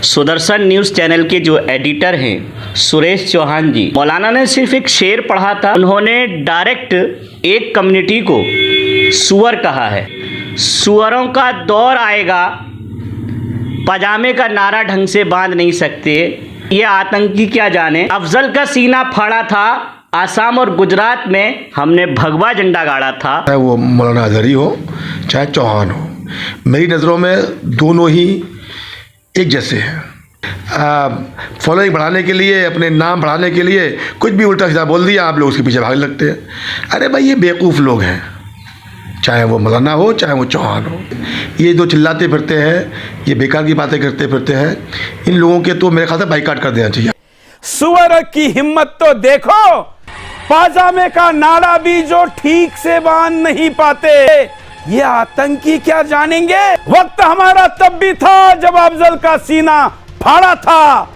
Sudarshan news channel के जो editor हैं सुरेश चौहान जी, मौलाना ने सिर्फ एक शेर पढ़ा था, उन्होंने डायरेक्ट एक कम्युनिटी को सुअर कहा है। सुअरों का दौर आएगा, पजामे का नारा ढंग से बांध नहीं सकते, ये आतंकी क्या जाने। अफजल का सीना फाड़ा था, आसाम और गुजरात में हमने भगवा झंडा गाड़ा था। चाहे वो मौलाना अजहरी हो चाहे चौहान हो, मेरी नज़रों में दोनों ही एक जैसे हैं। फॉलोइंग बढ़ाने के लिए, अपने नाम बढ़ाने के लिए कुछ भी उल्टा सीधा बोल दिया, आप लोग उसके पीछे भागने लगते हैं। अरे भाई, ये बेवकूफ़ लोग हैं, चाहे वो मौलाना हो चाहे वो चौहान हो। ये जो चिल्लाते फिरते हैं, ये बेकार की बातें करते फिरते हैं, इन लोगों के तो मेरे ख्याल से बाइकाट कर देना चाहिए। सुअर की हिम्मत तो देखो, पाजामे का नारा भी जो ठीक से बांध नहीं पाते, ये आतंकी क्या जानेंगे। वक्त हमारा तब भी था जब अफजल का सीना फाड़ा था,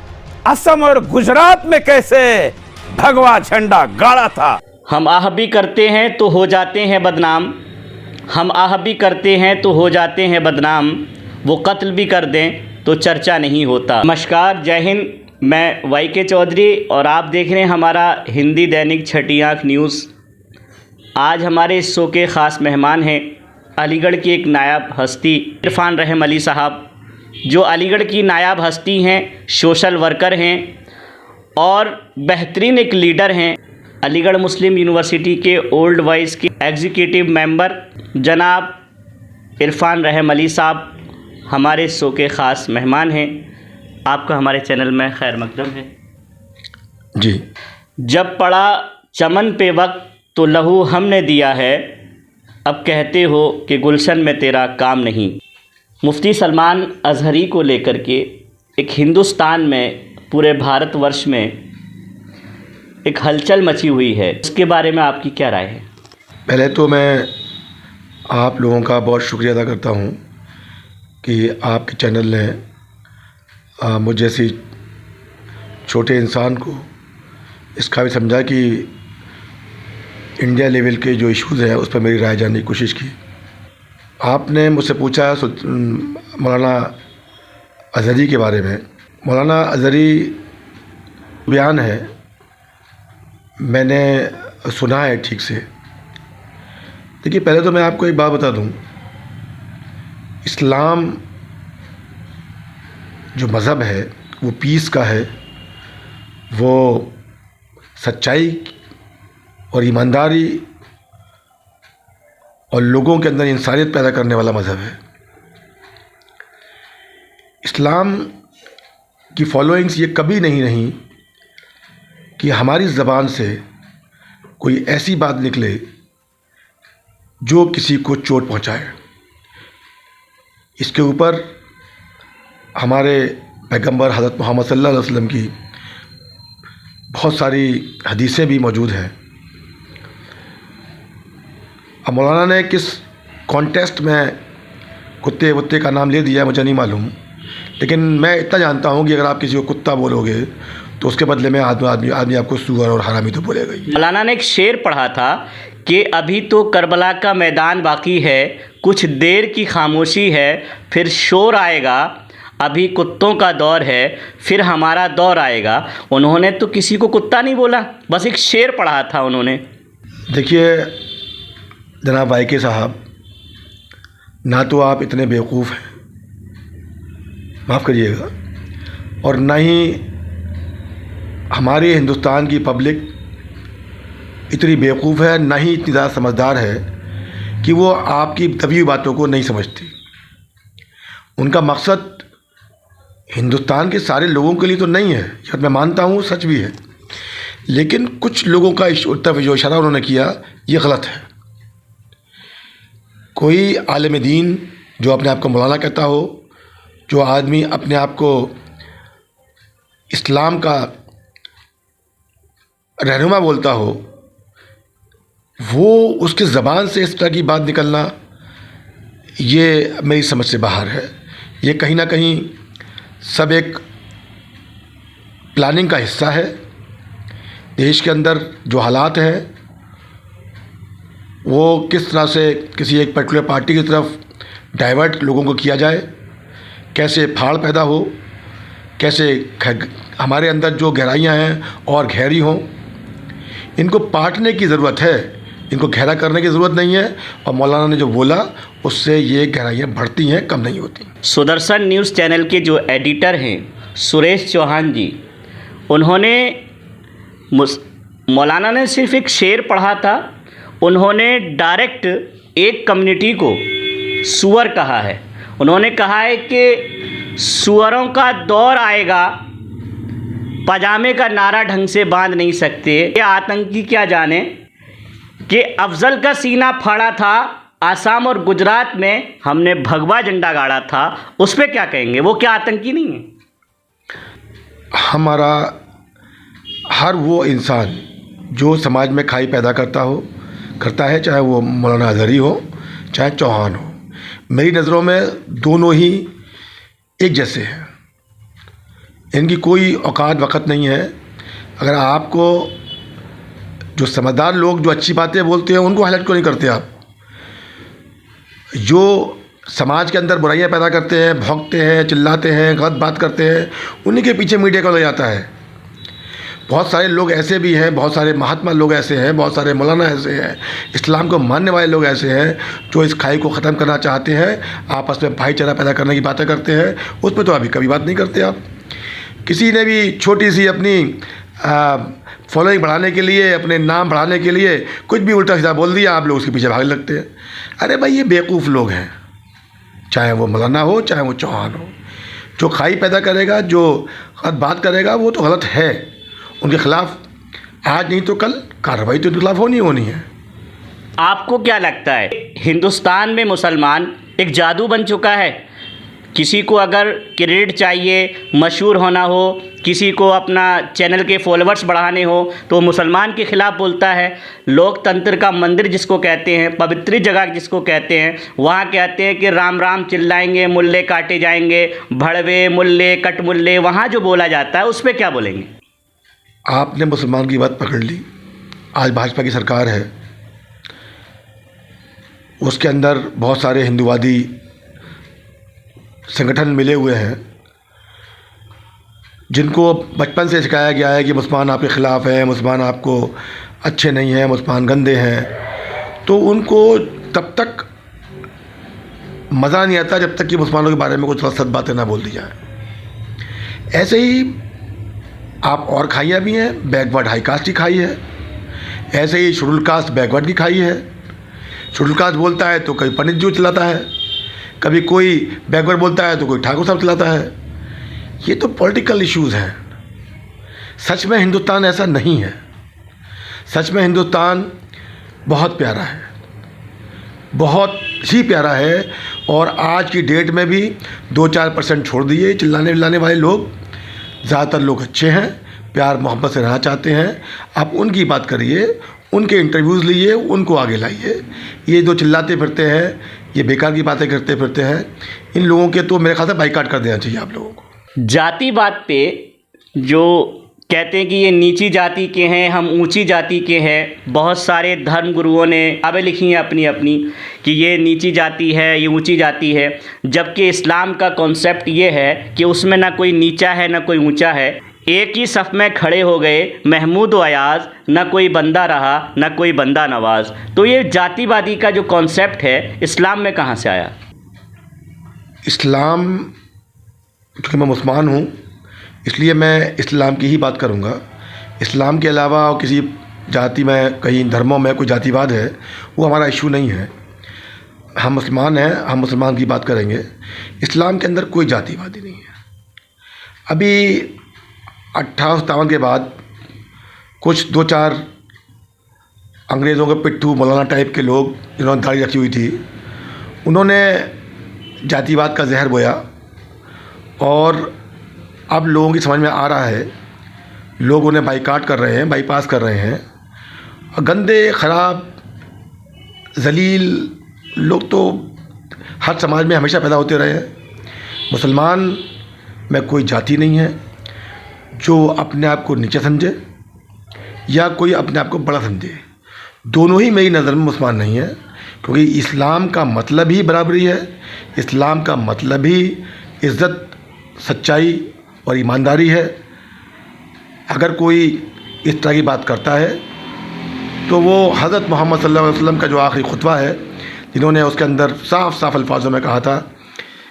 असम और गुजरात में कैसे भगवा झंडा गाड़ा था। हम आह भी करते हैं तो हो जाते हैं बदनाम, हम आह भी करते हैं तो हो जाते हैं बदनाम, वो कत्ल भी कर दें तो चर्चा नहीं होता। नमस्कार, जय हिंद। मैं वाई.के. चौधरी और आप देख रहे हैं हमारा हिंदी दैनिक छठी आँख न्यूज़। आज हमारे इस शो के ख़ास मेहमान हैं अलीगढ़ की एक नायाब हस्ती इरफान रहम अली साहब, जो अलीगढ़ की नायाब हस्ती हैं, सोशल वर्कर हैं और बेहतरीन एक लीडर हैं। अलीगढ़ मुस्लिम यूनिवर्सिटी के ओल्ड वाइस के एग्जीक्यूटिव मेंबर जनाब इरफान रहम अली साहब हमारे शो के ख़ास मेहमान हैं। आपका हमारे चैनल में खैर मकदम है जी। जब पड़ा चमन पे वक्त तो लहू हमने दिया है, अब कहते हो कि गुलशन में तेरा काम नहीं। मुफ्ती सलमान अजहरी को लेकर के एक हिंदुस्तान में, पूरे भारतवर्ष में एक हलचल मची हुई है, उसके बारे में आपकी क्या राय है? पहले तो मैं आप लोगों का बहुत शुक्रिया अदा करता हूँ कि आपके चैनल ने मुझ जैसी छोटे इंसान को इसका भी समझा कि इंडिया लेवल के जो इश्यूज़ हैं उस पर मेरी राय जानने की कोशिश की। आपने मुझसे पूछा मौलाना अजहरी के बारे में। मौलाना अजहरी बयान है, मैंने सुना है ठीक से। देखिए, पहले तो मैं आपको एक बात बता दूं, इस्लाम जो मज़हब है वो पीस का है, वो सच्चाई और ईमानदारी और लोगों के अंदर इंसानियत पैदा करने वाला मज़हब है। इस्लाम की फॉलोइंग्स ये कभी नहीं रही कि हमारी ज़बान से कोई ऐसी बात निकले जो किसी को चोट पहुंचाए। इसके ऊपर हमारे पैगंबर हज़रत मोहम्मद सल्लल्लाहु अलैहि वसल्लम की बहुत सारी हदीसें भी मौजूद हैं। अब मौलाना ने किस कॉन्टेस्ट में कुत्ते वुत्ते का नाम ले दिया है मुझे नहीं मालूम, लेकिन मैं इतना जानता हूँ कि अगर आप किसी को कुत्ता बोलोगे तो उसके बदले में आदमी आपको सुअर और हरामी तो बोलेगा ही। मौलाना ने एक शेर पढ़ा था कि अभी तो करबला का मैदान बाकी है, कुछ देर की खामोशी है, फिर शोर आएगा, अभी कुत्तों का दौर है, फिर हमारा दौर आएगा। उन्होंने तो किसी को कुत्ता नहीं बोला, बस एक शेर पढ़ा था उन्होंने। देखिए जनाब वाई.के. साहब, ना तो आप इतने बेवकूफ़ हैं, माफ़ करिएगा, और ना ही हमारे हिंदुस्तान की पब्लिक इतनी बेवकूफ़ है, ना ही इतनी ज़्यादा समझदार है कि वो आपकी दबी हुई बातों को नहीं समझती। उनका मकसद हिंदुस्तान के सारे लोगों के लिए तो नहीं है, शायद मैं मानता हूँ सच भी है, लेकिन कुछ लोगों का तरफ जो इशारा उन्होंने किया ये गलत है। कोई आलिम दीन जो अपने आप को मौलाना कहता हो, जो आदमी अपने आप को इस्लाम का रहनुमा बोलता हो, वो उसकी ज़बान से इस तरह की बात निकलना ये मेरी समझ से बाहर है। ये कहीं ना कहीं सब एक प्लानिंग का हिस्सा है। देश के अंदर जो हालात हैं वो किस तरह से किसी एक पर्टिकुलर पार्टी की तरफ डाइवर्ट लोगों को किया जाए, कैसे फाड़ पैदा हो, कैसे हमारे अंदर जो गहराइयाँ हैं और गहरी हों। इनको पाटने की ज़रूरत है, इनको गहरा करने की ज़रूरत नहीं है। और मौलाना ने जो बोला उससे ये गहराइयाँ बढ़ती हैं, कम नहीं होती। सुदर्शन न्यूज़ चैनल के जो एडिटर हैं सुरेश चौहान जी, उन्होंने मौलाना ने सिर्फ एक शेर पढ़ा था, उन्होंने डायरेक्ट एक कम्युनिटी को सुअर कहा है। उन्होंने कहा है कि सुअरों का दौर आएगा, पजामे का नारा ढंग से बांध नहीं सकते। ये आतंकी क्या जाने कि अफजल का सीना फाड़ा था, आसाम और गुजरात में हमने भगवा झंडा गाड़ा था, उस पर क्या कहेंगे? वो क्या आतंकी नहीं है? हमारा हर वो इंसान जो समाज में खाई पैदा करता है, चाहे वो मौलाना अज़हरी हो चाहे चौहान हो, मेरी नज़रों में दोनों ही एक जैसे हैं। इनकी कोई औकात वक़्त नहीं है। अगर आपको जो समझदार लोग जो अच्छी बातें बोलते हैं उनको हाईलाइट क्यों नहीं करते आप? जो समाज के अंदर बुराइयां पैदा करते हैं, भौंकते हैं, चिल्लाते हैं, गलत बात करते हैं, उन्हीं के पीछे मीडिया को ले जाता है। बहुत सारे लोग ऐसे भी हैं, बहुत सारे महात्मा लोग ऐसे हैं, बहुत सारे मौलाना ऐसे हैं, इस्लाम को मानने वाले लोग ऐसे हैं जो इस खाई को ख़त्म करना चाहते हैं, आपस में भाईचारा पैदा करने की बातें करते हैं। उस पर तो अभी कभी बात नहीं करते आप। किसी ने भी छोटी सी अपनी फॉलोइंग बढ़ाने के लिए, अपने नाम बढ़ाने के लिए कुछ भी उल्टा सीधा बोल दिया, आप लोग उसके पीछे भागने लगते हैं। अरे भाई, ये बेवकूफ़ लोग हैं, चाहे वो मौलाना हो चाहे वो चौहान हो। जो खाई पैदा करेगा, जो गलत बात करेगा, वो तो गलत है। उनके खिलाफ आज नहीं तो कल कार्रवाई तो उनके खिलाफ होनी है। आपको क्या लगता है, हिंदुस्तान में मुसलमान एक जादू बन चुका है? किसी को अगर क्रेडिट चाहिए, मशहूर होना हो, किसी को अपना चैनल के फॉलोअर्स बढ़ाने हो, तो मुसलमान के ख़िलाफ़ बोलता है। लोकतंत्र का मंदिर जिसको कहते हैं, पवित्र जगह जिसको कहते हैं, वहाँ कहते हैं कि राम राम चिल्लाएंगे, मुल्ले काटे जाएंगे, भड़वे मुल्ले कट मुल्ले, वहाँ जो बोला जाता है उस पर क्या बोलेंगे? आपने मुसलमान की बात पकड़ ली। आज भाजपा की सरकार है, उसके अंदर बहुत सारे हिंदूवादी संगठन मिले हुए हैं जिनको बचपन से सिखाया गया है कि मुसलमान आपके ख़िलाफ़ है, मुसलमान आपको अच्छे नहीं हैं, मुसलमान गंदे हैं। तो उनको तब तक मज़ा नहीं आता जब तक कि मुसलमानों के बारे में कुछ सच बातें ना बोल दी जाए। ऐसे ही आप और खाइयाँ भी हैं, बैकवर्ड हाई कास्ट की खाई है। ऐसे ही शेड्यूल कास्ट बैकवर्ड की खाई है। शेड्यूल कास्ट बोलता है तो कभी पंडित जी चलाता है, कभी कोई बैकवर्ड बोलता है तो कोई ठाकुर साहब चलाता है। ये तो पॉलिटिकल इश्यूज़ हैं। सच में हिंदुस्तान ऐसा नहीं है। सच में हिंदुस्तान बहुत प्यारा है, बहुत ही प्यारा है। और आज की डेट में भी 2-4% छोड़ दिए चिल्लाने विल्लाने वाले लोग, ज़्यादातर लोग अच्छे हैं, प्यार मोहब्बत से रहना चाहते हैं। आप उनकी बात करिए, उनके इंटरव्यूज़ लीजिए, उनको आगे लाइए। ये जो चिल्लाते फिरते हैं, ये बेकार की बातें करते फिरते हैं, इन लोगों के तो मेरे ख्याल से बाइकाट कर देना चाहिए आप लोगों को। जातिवाद पे जो कहते हैं कि ये नीची जाति के हैं, हम ऊंची जाति के हैं, बहुत सारे धर्म गुरुओं ने किताबें लिखी हैं अपनी अपनी कि ये नीची जाति है, ये ऊंची जाति है। जबकि इस्लाम का कॉन्सेप्ट ये है कि उसमें ना कोई नीचा है ना कोई ऊंचा है। एक ही सफ़ में खड़े हो गए महमूद व अयाज़, ना कोई बंदा रहा ना कोई बंदा नवाज। तो ये जातिवादी का जो कॉन्सेप्ट है इस्लाम में कहाँ से आया? इस्लाम, क्योंकि मैं मुसलमान हूँ इसलिए मैं इस्लाम की ही बात करूँगा। इस्लाम के अलावा और किसी जाति में, कहीं धर्मों में कोई जातिवाद है, वो हमारा इशू नहीं है। हम मुसलमान हैं, हम मुसलमान की बात करेंगे। इस्लाम के अंदर कोई जातिवादी नहीं है। अभी 1857 के बाद कुछ 2-4 अंग्रेज़ों के पिट्ठू मौलाना टाइप के लोग जिन्होंने दाढ़ी रखी हुई थी, उन्होंने जातिवाद का जहर बोया और अब लोगों की समझ में आ रहा है, लोग उन्हें बाइकाट कर रहे हैं, बाईपास कर रहे हैं। और गंदे, ख़राब, जलील लोग तो हर समाज में हमेशा पैदा होते रहे हैं। मुसलमान में कोई जाति नहीं है जो अपने आप को नीचे समझे या कोई अपने आप को बड़ा समझे। दोनों ही मेरी नज़र में मुसलमान नहीं है, क्योंकि इस्लाम का मतलब ही बराबरी है। इस्लाम का मतलब ही इज़्ज़त, सच्चाई और ईमानदारी है। अगर कोई इस तरह की बात करता है तो वो हज़रत मोहम्मद सल्लल्लाहु अलैहि वसल्लम का जो आखिरी खुतबा है, जिन्होंने उसके अंदर साफ साफ अल्फाजों में कहा था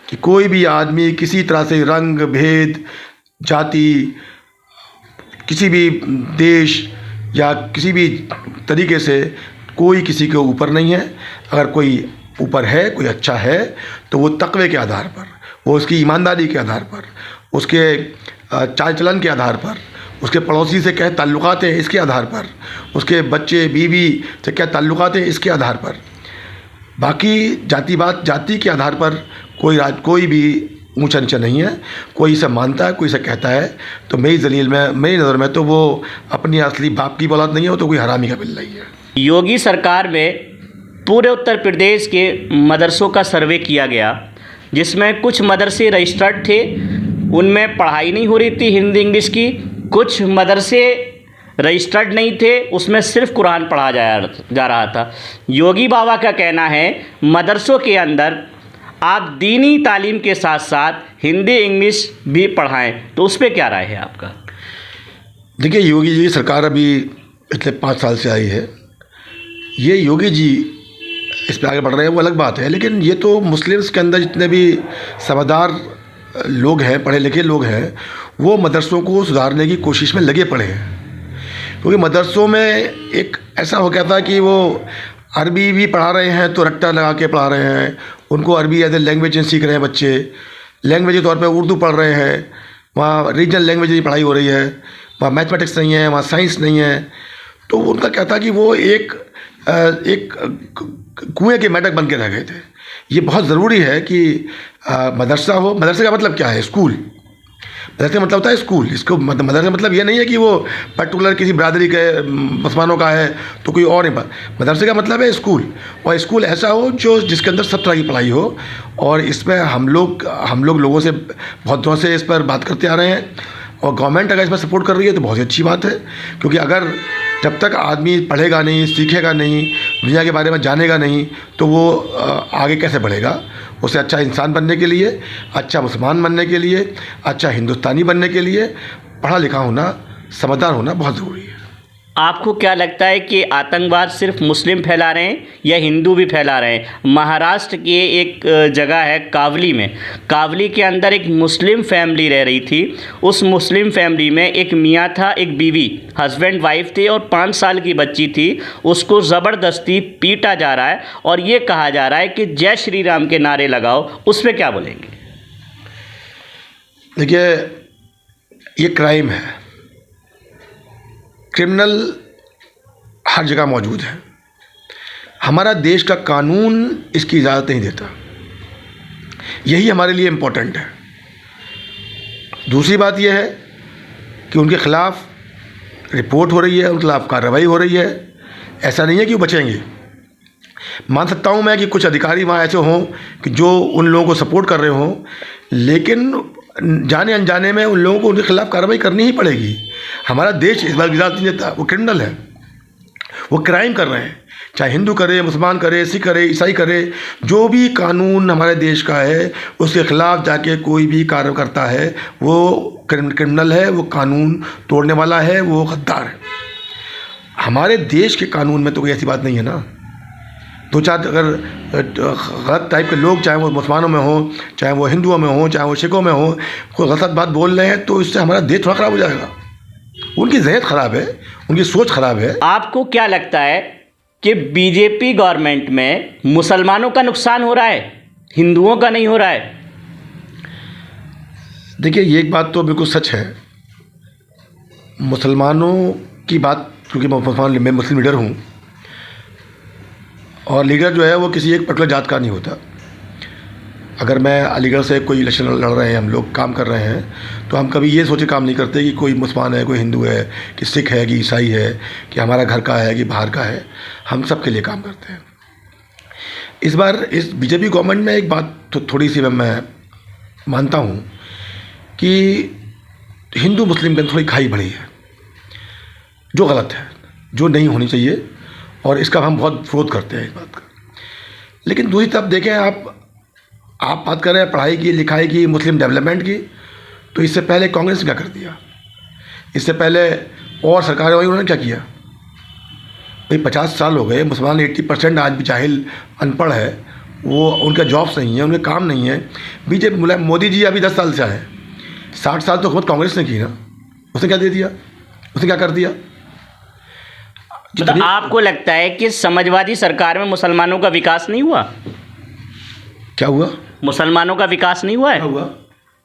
कि कोई भी आदमी किसी तरह से रंग भेद, जाति, किसी भी देश या किसी भी तरीके से कोई किसी के ऊपर नहीं है। अगर कोई ऊपर है, कोई अच्छा है, तो वो तक़वे के आधार पर, वो उसकी ईमानदारी के आधार पर, उसके चाल चलन के आधार पर, उसके पड़ोसी से क्या ताल्लुकात हैं इसके आधार पर, उसके बच्चे बीवी से क्या ताल्लुकात हैं इसके आधार पर। बाकी जाति के आधार पर कोई भी ऊंचा नीचा नहीं है। कोई इसे मानता है, कोई इसे कहता है, तो मेरी नज़र में तो वो अपनी असली बाप की औलाद नहीं है, वो तो कोई हरामी का बिल्ला ही है। योगी सरकार में पूरे उत्तर प्रदेश के मदरसों का सर्वे किया गया, जिसमें कुछ मदरसे रजिस्टर्ड थे, उनमें पढ़ाई नहीं हो रही थी हिंदी इंग्लिश की। कुछ मदरसे रजिस्टर्ड नहीं थे, उसमें सिर्फ कुरान पढ़ा जा रहा था। योगी बाबा का कहना है मदरसों के अंदर आप दीनी तालीम के साथ साथ हिंदी इंग्लिश भी पढ़ाएं, तो उस पर क्या राय है आपका? देखिए, योगी जी की सरकार अभी पिछले 5 साल से आई है। ये योगी जी इस पर आगे बढ़ रहे हैं वो अलग बात है, लेकिन ये तो मुस्लिम्स के अंदर जितने भी समझदार लोग हैं, पढ़े लिखे लोग हैं, वो मदरसों को सुधारने की कोशिश में लगे पड़े हैं। क्योंकि मदरसों में एक ऐसा हो गया था कि वो अरबी भी पढ़ा रहे हैं तो रट्टा लगा के पढ़ा रहे हैं, उनको अरबी एज ए लैंग्वेज सीख रहे हैं बच्चे, लैंग्वेज के तौर पे उर्दू पढ़ रहे हैं, वहाँ रीजनल लैंग्वेज की पढ़ाई हो रही है, वहाँ मैथमेटिक्स नहीं है, वहाँ साइंस नहीं है। तो उनका क्या था कि वो एक कुएं के मेंढक बन के रह गए थे। ये बहुत ज़रूरी है कि मदरसा हो। मदरसे का मतलब क्या है? स्कूल। मदरसे का मतलब होता है स्कूल। इसको मदरसे का मतलब ये नहीं है कि वो पर्टिकुलर किसी बरादरी के मुसलमानों का है तो कोई और नहीं। मदरसे का मतलब है स्कूल, और स्कूल ऐसा हो जिसके अंदर सब तरह की पढ़ाई हो। और इसमें हम लोग लोगों से बहुत दिनों से इस पर बात करते आ रहे हैं, और गवर्नमेंट अगर इसमें सपोर्ट कर रही है तो बहुत ही अच्छी बात है। क्योंकि अगर जब तक आदमी पढ़ेगा नहीं, सीखेगा नहीं, दुनिया के बारे में जानेगा नहीं, तो वो आगे कैसे बढ़ेगा? उसे अच्छा इंसान बनने के लिए, अच्छा मुसलमान बनने के लिए, अच्छा हिंदुस्तानी बनने के लिए पढ़ा लिखा होना, समझदार होना बहुत ज़रूरी है। आपको क्या लगता है कि आतंकवाद सिर्फ मुस्लिम फैला रहे हैं या हिंदू भी फैला रहे हैं? महाराष्ट्र की एक जगह है कावली में, कावली के अंदर एक मुस्लिम फैमिली रह रही थी। उस मुस्लिम फैमिली में एक मियाँ था, एक बीवी, हस्बैंड वाइफ थे और 5 साल की बच्ची थी। उसको ज़बरदस्ती पीटा जा रहा है और ये कहा जा रहा है कि जय श्री राम के नारे लगाओ। उस पर क्या बोलेंगे? देखिए, ये क्राइम है, क्रिमिनल हर जगह मौजूद है। हमारा देश का कानून इसकी इजाज़त नहीं देता, यही हमारे लिए इम्पोर्टेंट है। दूसरी बात यह है कि उनके ख़िलाफ़ रिपोर्ट हो रही है, उनके खिलाफ़ कार्रवाई हो रही है। ऐसा नहीं है कि वो बचेंगे। मान सकता हूँ मैं कि कुछ अधिकारी वहाँ ऐसे हों कि जो उन लोगों को सपोर्ट कर रहे हों, लेकिन जाने अनजाने में उन लोगों को उनके खिलाफ़ कार्रवाई करनी ही पड़ेगी। हमारा देश इस बार इजाज़त नहीं देता। वो क्रिमिनल है, वो क्राइम कर रहे हैं, चाहे हिंदू करे, मुसलमान करे, सिख करे, ईसाई करे। जो भी कानून हमारे देश का है उसके ख़िलाफ़ जाके कोई भी कार्य करता है वो क्रिमिनल है, वो कानून तोड़ने वाला है, वो गद्दार है। हमारे देश के कानून में तो कोई ऐसी बात नहीं है ना। 2-4 अगर गलत टाइप के लोग, चाहे वो मुसलमानों में हो, चाहे वो हिंदुओं में हो, चाहे वो सिखों में हो, कोई गलत बात बोल रहे हैं तो इससे हमारा देश थोड़ा ख़राब हो जाएगा। उनकी ज़हनियत ख़राब है, उनकी सोच ख़राब है। आपको क्या लगता है कि बीजेपी गवर्नमेंट में मुसलमानों का नुकसान हो रहा है, हिंदुओं का नहीं हो रहा है? देखिए, ये एक बात तो बिल्कुल सच है। मुसलमानों की बात, क्योंकि मैं मुस्लिम लीडर हूँ, और लीडर जो है वो किसी एक पर्टिकुलर जात का नहीं होता। अगर मैं अलीगढ़ से कोई इलेक्शन लड़ रहे हैं, हम लोग काम कर रहे हैं, तो हम कभी ये सोचे काम नहीं करते कि कोई मुसलमान है, कोई हिंदू है, कि सिख है, कि ईसाई है, कि हमारा घर का है, कि बाहर का है। हम सब के लिए काम करते हैं। इस बार इस बीजेपी गवर्नमेंट में एक बात तो थोड़ी सी मैं मानता हूँ कि हिंदू मुस्लिम में थोड़ी खाई बढ़ी है, जो गलत है, जो नहीं होनी चाहिए, और इसका हम बहुत विरोध करते हैं इस बात का। लेकिन दूसरी तरफ देखें, आप बात कर रहे हैं पढ़ाई की, लिखाई की, मुस्लिम डेवलपमेंट की, तो इससे पहले कांग्रेस ने क्या कर दिया, इससे पहले और सरकारें वही उन्होंने क्या किया। भाई 50 साल हो गए, मुसलमान 80% आज भी जाहिल अनपढ़ है, वो उनका जॉब्स नहीं है, उनके काम नहीं है। बीजेपी मोदी जी अभी 10 साल से आए, 60 साल तो हुकूमत कांग्रेस ने की ना, उसने क्या दे दिया, उसने क्या कर दिया। मतलब आपको लगता है कि समाजवादी सरकार में मुसलमानों का विकास नहीं हुआ? क्या हुआ? मुसलमानों का विकास नहीं हुआ है? क्या हुआ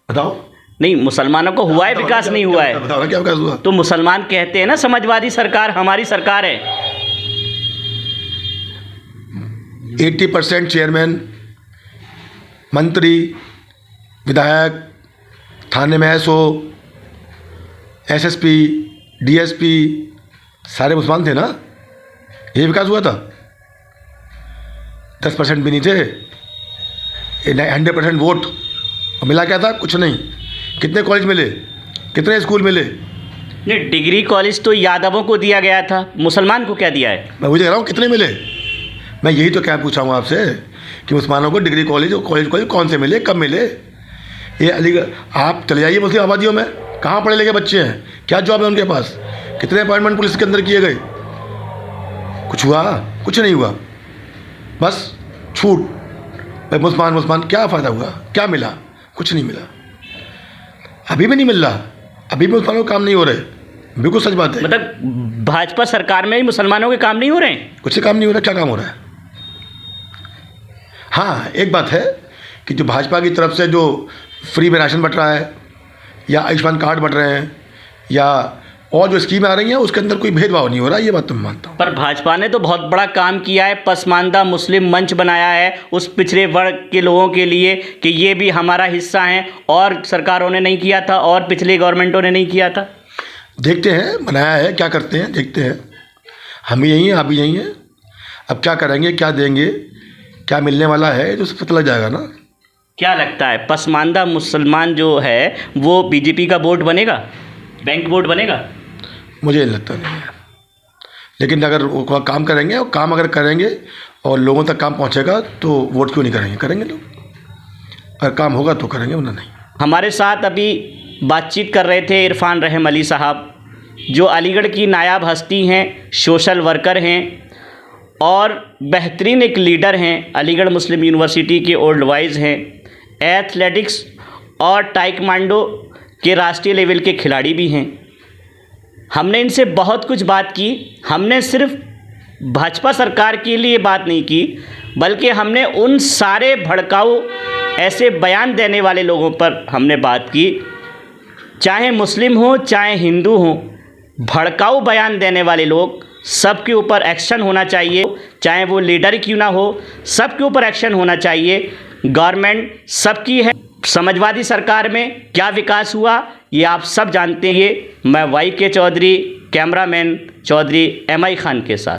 बताओ। नहीं, मुसलमानों को हुआ है, विकास नहीं हुआ है। बताओ क्या विकास हुआ। तो मुसलमान कहते हैं ना समाजवादी सरकार हमारी सरकार है। 80% चेयरमैन, मंत्री, विधायक, थाने में एसओ, एसएसपी, डीएसपी सारे मुसलमान थे ना, ये विकास हुआ था। 10% भी नहीं थे, 100% वोट, और मिला क्या था, कुछ नहीं। कितने कॉलेज मिले, कितने स्कूल मिले? नहीं, डिग्री कॉलेज तो यादवों को दिया गया था, मुसलमान को क्या दिया है? मैं वही कह रहा हूँ, कितने मिले। मैं यही तो क्या पूछा हूँ आपसे कि मुसलमानों को डिग्री कॉलेज कौन से मिले, कब मिले। ये अलीगढ़ आप चले जाइए मुस्लिम आबादियों में, कहाँ पढ़े लिखे बच्चे हैं, क्या जॉब है उनके पास, कितने अपॉइंटमेंट पुलिस के अंदर किए गए, कुछ हुआ? कुछ नहीं हुआ, बस छूट। भाई मुसलमान क्या फ़ायदा हुआ, क्या मिला? कुछ नहीं मिला, अभी भी नहीं मिल रहा, अभी भी मुसलमानों के काम नहीं हो रहे, बिल्कुल सच बात है। मतलब भाजपा सरकार में ही मुसलमानों के काम नहीं हो रहे हैं? कुछ से काम नहीं हो रहा, क्या काम हो रहा है? हाँ, एक बात है कि जो भाजपा की तरफ से जो फ्री में राशन बट रहा है, या आयुष्मान कार्ड बट रहे हैं, या और जो स्कीमें आ रही हैं, उसके अंदर कोई भेदभाव नहीं हो रहा, ये बात तो मैं मानता हूँ। पर भाजपा ने तो बहुत बड़ा काम किया है, पसमानदा मुस्लिम मंच बनाया है उस पिछड़े वर्ग के लोगों के लिए कि ये भी हमारा हिस्सा हैं, और सरकारों ने नहीं किया था और पिछली गवर्नमेंटों ने नहीं किया था। देखते हैं बनाया है, क्या करते हैं, देखते हैं। हम भी यही हैं, आप भी यही हैं, अब क्या करेंगे, क्या देंगे, क्या मिलने वाला है, तो सब पता लग जाएगा ना। क्या लगता है पसमानदा मुसलमान जो है वो बीजेपी का वोट बनेगा, बैंक वोट बनेगा? मुझे नहीं लगता, नहीं है। लेकिन अगर वो काम करेंगे, और काम अगर करेंगे और लोगों तक काम पहुंचेगा तो वोट क्यों नहीं करेंगे, करेंगे लोग। अगर काम होगा तो करेंगे, वरना नहीं। हमारे साथ अभी बातचीत कर रहे थे इरफान रहम अली साहब, जो अलीगढ़ की नायाब हस्ती हैं, सोशल वर्कर हैं और बेहतरीन एक लीडर हैं। अलीगढ़ मुस्लिम यूनिवर्सिटी के ओल्ड वाइज हैं, एथलेटिक्स और टाइकमांडो के राष्ट्रीय लेवल के खिलाड़ी भी हैं। हमने इनसे बहुत कुछ बात की। हमने सिर्फ भाजपा सरकार के लिए बात नहीं की, बल्कि हमने उन सारे भड़काऊ ऐसे बयान देने वाले लोगों पर हमने बात की, चाहे मुस्लिम हो चाहे हिंदू हो, भड़काऊ बयान देने वाले लोग, सबके ऊपर एक्शन होना चाहिए, चाहे वो लीडर क्यों ना हो, सबके ऊपर एक्शन होना चाहिए। गवर्नमेंट सबकी है। समाजवादी सरकार में क्या विकास हुआ ये आप सब जानते हैं। मैं YK Chaudhary, cameraman Chaudhary MI Khan के साथ।